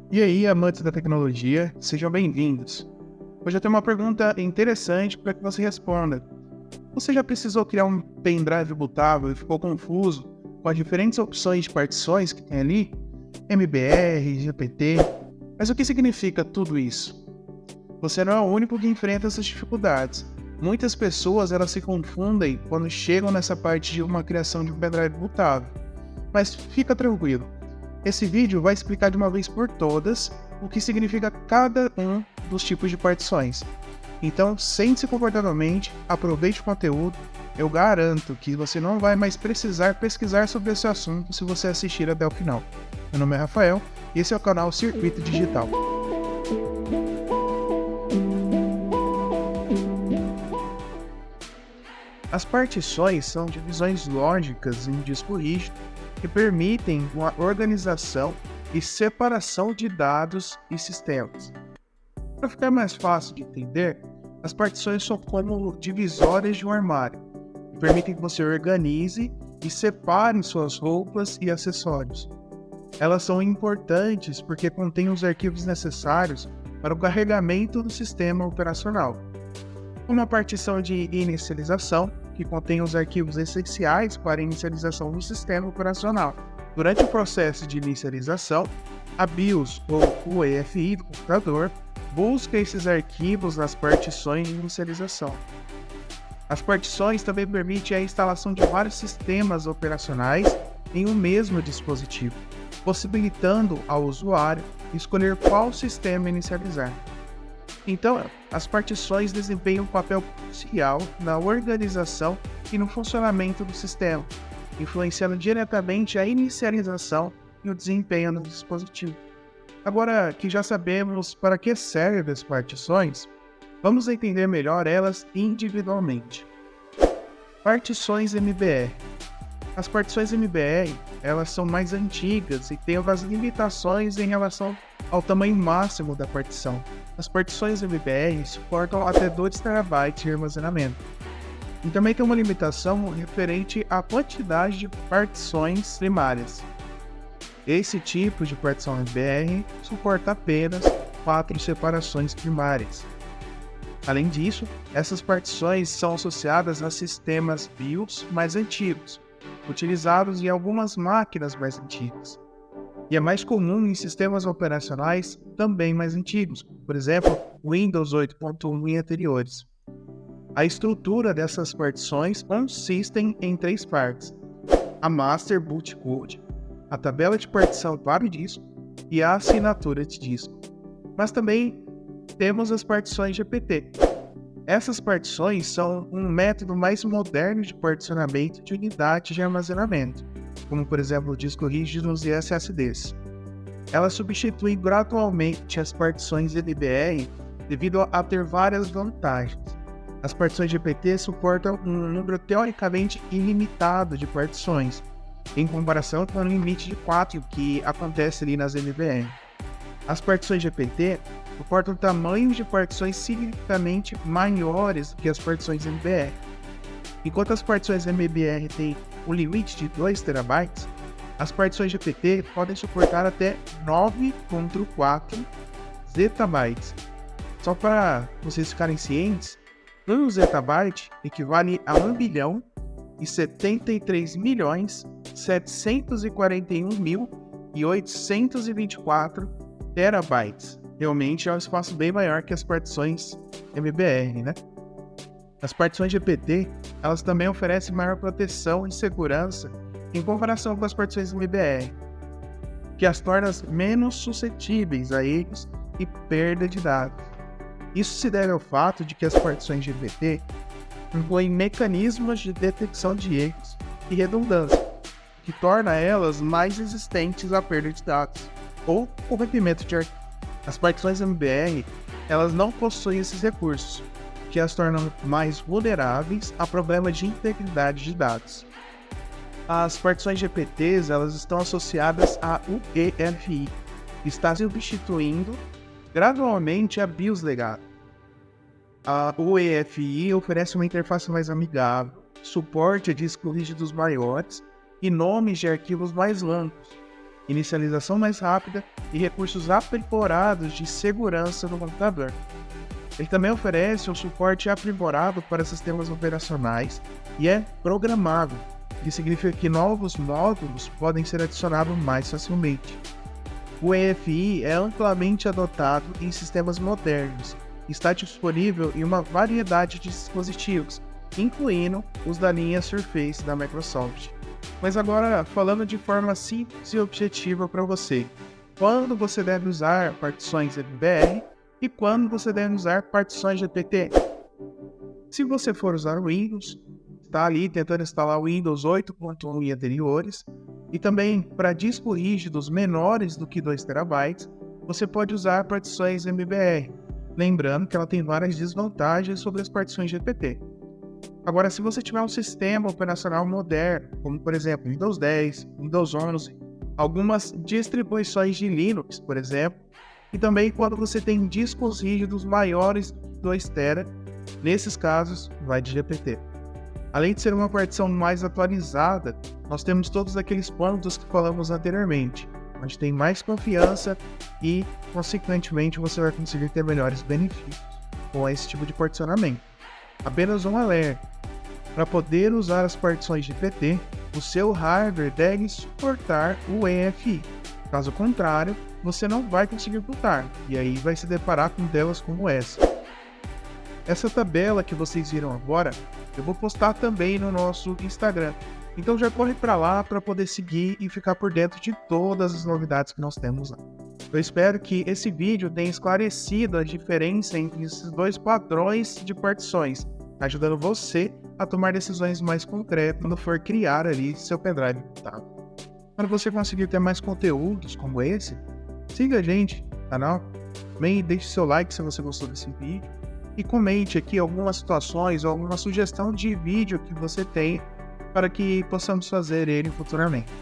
E aí, amantes da tecnologia, sejam bem-vindos. Hoje eu tenho uma pergunta interessante para que você responda. Você já precisou criar um pendrive bootável e ficou confuso com as diferentes opções de partições que tem ali? MBR, GPT. Mas o que significa tudo isso? Você não é o único que enfrenta essas dificuldades. Muitas pessoas elas se confundem quando chegam nessa parte de uma criação de um pendrive bootável. Mas fica tranquilo. Esse vídeo vai explicar de uma vez por todas o que significa cada um dos tipos de partições. Então, sente-se confortavelmente, aproveite o conteúdo. Eu garanto que você não vai mais precisar pesquisar sobre esse assunto se você assistir até o final. Meu nome é Rafael e esse é o canal Circuito Digital. As partições são divisões lógicas em disco rígido que permitem uma organização e separação de dados e sistemas. Para ficar mais fácil de entender, as partições são como divisórias de um armário, que permitem que você organize e separe suas roupas e acessórios. Elas são importantes porque contêm os arquivos necessários para o carregamento do sistema operacional. Uma partição de inicialização, que contém os arquivos essenciais para a inicialização do sistema operacional. Durante o processo de inicialização, a BIOS ou o EFI do computador busca esses arquivos nas partições de inicialização. As partições também permitem a instalação de vários sistemas operacionais em um mesmo dispositivo, possibilitando ao usuário escolher qual sistema inicializar. Então, as partições desempenham um papel crucial na organização e no funcionamento do sistema, influenciando diretamente a inicialização e o desempenho do dispositivo. Agora que já sabemos para que servem as partições, vamos entender melhor elas individualmente. Partições MBR. As partições MBR, elas são mais antigas e têm algumas limitações em relação ao tamanho máximo da partição. As partições MBR suportam até 2 TB de armazenamento. E também tem uma limitação referente à quantidade de partições primárias. Esse tipo de partição MBR suporta apenas 4 separações primárias. Além disso, essas partições são associadas a sistemas BIOS mais antigos, utilizados em algumas máquinas mais antigas. E é mais comum em sistemas operacionais também mais antigos, por exemplo, Windows 8.1 e anteriores. A estrutura dessas partições consiste em 3 partes: a Master Boot Code, a tabela de partição para o disco e a assinatura de disco. Mas também temos as partições GPT. Essas partições são um método mais moderno de particionamento de unidades de armazenamento, como por exemplo discos rígidos e SSDs. Elas substituem gradualmente as partições MBR devido a ter várias vantagens. As partições GPT suportam um número teoricamente ilimitado de partições, em comparação com o limite de 4 que acontece ali nas MBR. As partições GPT suportam tamanhos de partições significativamente maiores do que as partições MBR. Enquanto as partições MBR têm o limite de 2 TB, as partições GPT podem suportar até 9.4 zettabytes. Só para vocês ficarem cientes, 1 zettabyte equivale a 1.073.741.824 terabytes. Realmente é um espaço bem maior que as partições MBR, né? As partições GPT, elas também oferecem maior proteção e segurança em comparação com as partições MBR, que as torna menos suscetíveis a erros e perda de dados. Isso se deve ao fato de que as partições GPT incluem mecanismos de detecção de erros e redundância, que torna elas mais resistentes à perda de dados ou o rompimento de arquivos. As partições MBR, elas não possuem esses recursos, que as tornam mais vulneráveis a problemas de integridade de dados. As partições GPTs, elas estão associadas a UEFI, que está substituindo gradualmente a BIOS legada. A UEFI oferece uma interface mais amigável, suporte a discos rígidos maiores e nomes de arquivos mais longos. inicialização mais rápida e recursos aprimorados de segurança no computador. Ele também oferece um suporte aprimorado para sistemas operacionais e é programável, o que significa que novos módulos podem ser adicionados mais facilmente. O EFI é amplamente adotado em sistemas modernos e está disponível em uma variedade de dispositivos, incluindo os da linha Surface da Microsoft. Mas agora, falando de forma simples e objetiva para você, quando você deve usar partições MBR e quando você deve usar partições GPT? Se você for usar o Windows, está ali tentando instalar o Windows 8.1 e anteriores, e também para discos rígidos menores do que 2 TB, você pode usar partições MBR, lembrando que ela tem várias desvantagens sobre as partições GPT. Agora, se você tiver um sistema operacional moderno, como por exemplo Windows 10, Windows 11, algumas distribuições de Linux, por exemplo, e também quando você tem discos rígidos maiores de 2 TB, nesses casos, vai de GPT. Além de ser uma partição mais atualizada, nós temos todos aqueles pontos que falamos anteriormente, onde tem mais confiança e, consequentemente, você vai conseguir ter melhores benefícios com esse tipo de particionamento. Apenas um alerta: para poder usar as partições de GPT, o seu hardware deve suportar o EFI. Caso contrário, você não vai conseguir botar, e aí vai se deparar com telas como essa. Essa tabela que vocês viram agora, eu vou postar também no nosso Instagram. Então já corre para lá para poder seguir e ficar por dentro de todas as novidades que nós temos lá. Eu espero que esse vídeo tenha esclarecido a diferença entre esses dois padrões de partições, ajudando você a tomar decisões mais concretas quando for criar ali seu pendrive bootável. Para você conseguir ter mais conteúdos como esse, siga a gente no canal, também deixe seu like se você gostou desse vídeo e comente aqui algumas situações ou alguma sugestão de vídeo que você tem para que possamos fazer ele futuramente.